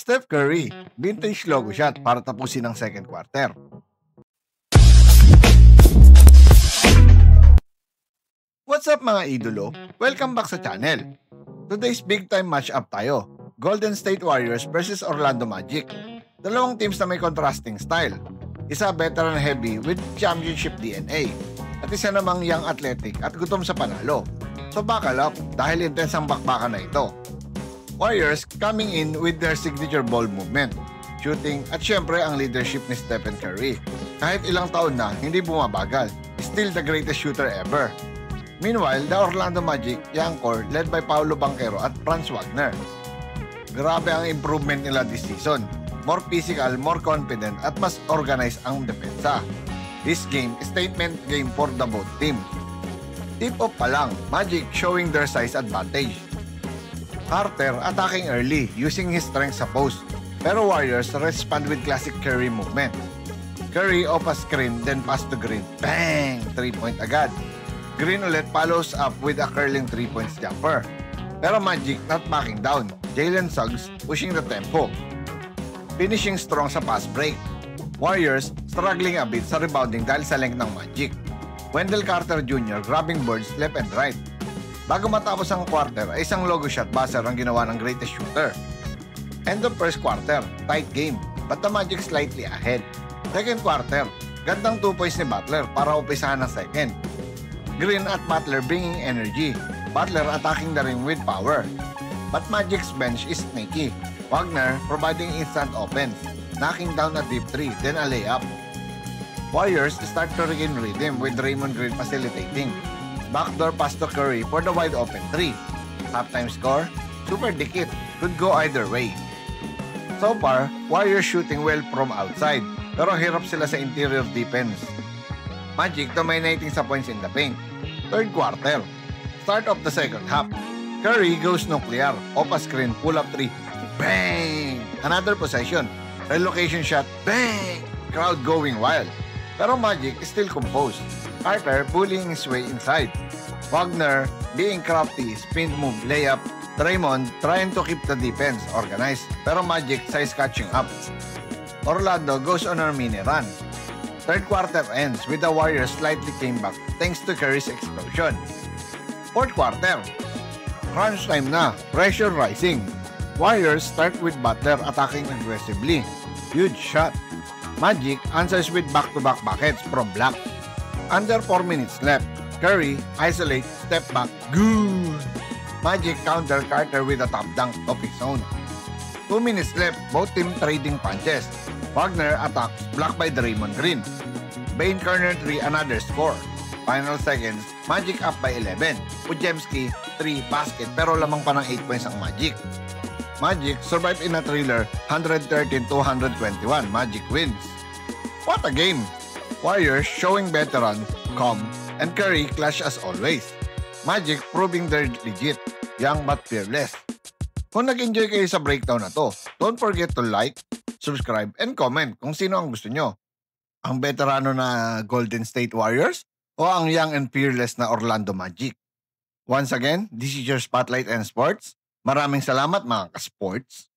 Steph Curry, vintage logo shot para tapusin ang second quarter. What's up mga idolo? Welcome back sa channel. Today's big time matchup tayo. Golden State Warriors versus Orlando Magic. Dalawang teams na may contrasting style. Isa veteran heavy with championship DNA. At isa namang young athletic at gutom sa panalo. So buckle up dahil intense ang bakbakan na ito. Warriors coming in with their signature ball movement, shooting at syempre ang leadership ni Stephen Curry. Kahit ilang taon na hindi bumabagal, still the greatest shooter ever. Meanwhile, the Orlando Magic, young core led by Paolo Banchero at Franz Wagner. Grabe ang improvement nila this season. More physical, more confident at mas organized ang depensa. This game is statement game for the both teams. Tip-off pa lang, Magic showing their size advantage. Carter attacking early using his strength sa post, pero Warriors respond with classic Curry movement. Curry off a screen then pass to Green. Bang! 3-point agad. Green ulit follows up with a curling 3-point jumper. Pero Magic not backing down. Jalen Suggs pushing the tempo. Finishing strong sa pass break. Warriors struggling a bit sa rebounding dahil sa length ng Magic. Wendell Carter Jr. grabbing boards left and right. Bago matapos ang quarter ay isang logo shot buzzer ang ginawa ng greatest shooter. End of first quarter, tight game, but the Magic slightly ahead. Second quarter, gandang 2 points ni Butler para umpisahan ng second. Green at Butler bringing energy. Butler attacking the rim with power. But Magic's bench is sneaky. Wagner providing instant offense, knocking down a deep 3, then a layup. Warriors start to regain rhythm with Draymond Green facilitating. Backdoor pass to Curry for the wide open 3. Halftime score, super dikit, could go either way. So far, Warriors shooting well from outside, pero hirap sila sa interior defense. Magic dominating sa points in the paint. Third quarter, start of the second half. Curry goes nuclear, off a screen, pull-up 3. Bang! Another possession, relocation shot, bang! Crowd going wild. Pero Magic is still composed. Carter bullying his way inside. Wagner being crafty, spin move, layup. Draymond trying to keep the defense organized, pero Magic size catching up. Orlando goes on a mini run. Third quarter ends with the Warriors slightly came back thanks to Curry's explosion. Fourth quarter, crunch time na, pressure rising. Warriors start with Butler attacking aggressively. Huge shot. Magic answers with back-to-back buckets from Black. Under 4 minutes left, Curry isolate, step back, good! Magic counter Carter with a top dunk of his own. 2 minutes left, both team trading punches. Wagner attacks, blocked by Draymond Green. Bane corner 3, another score. Final seconds, Magic up by 11. Podziemski, 3, basket, pero lamang pa ng 8 points ang Magic. Magic survive in a thriller, 113-121. Magic wins. What a game! Warriors showing veteran, calm, and Curry clash as always. Magic proving they're legit, young but fearless. Kung nag-enjoy kayo sa breakdown na to, don't forget to like, subscribe, and comment kung sino ang gusto nyo. Ang veterano na Golden State Warriors o ang young and fearless na Orlando Magic. Once again, this is your Spotlight and Sports. Maraming salamat mga ka-sports.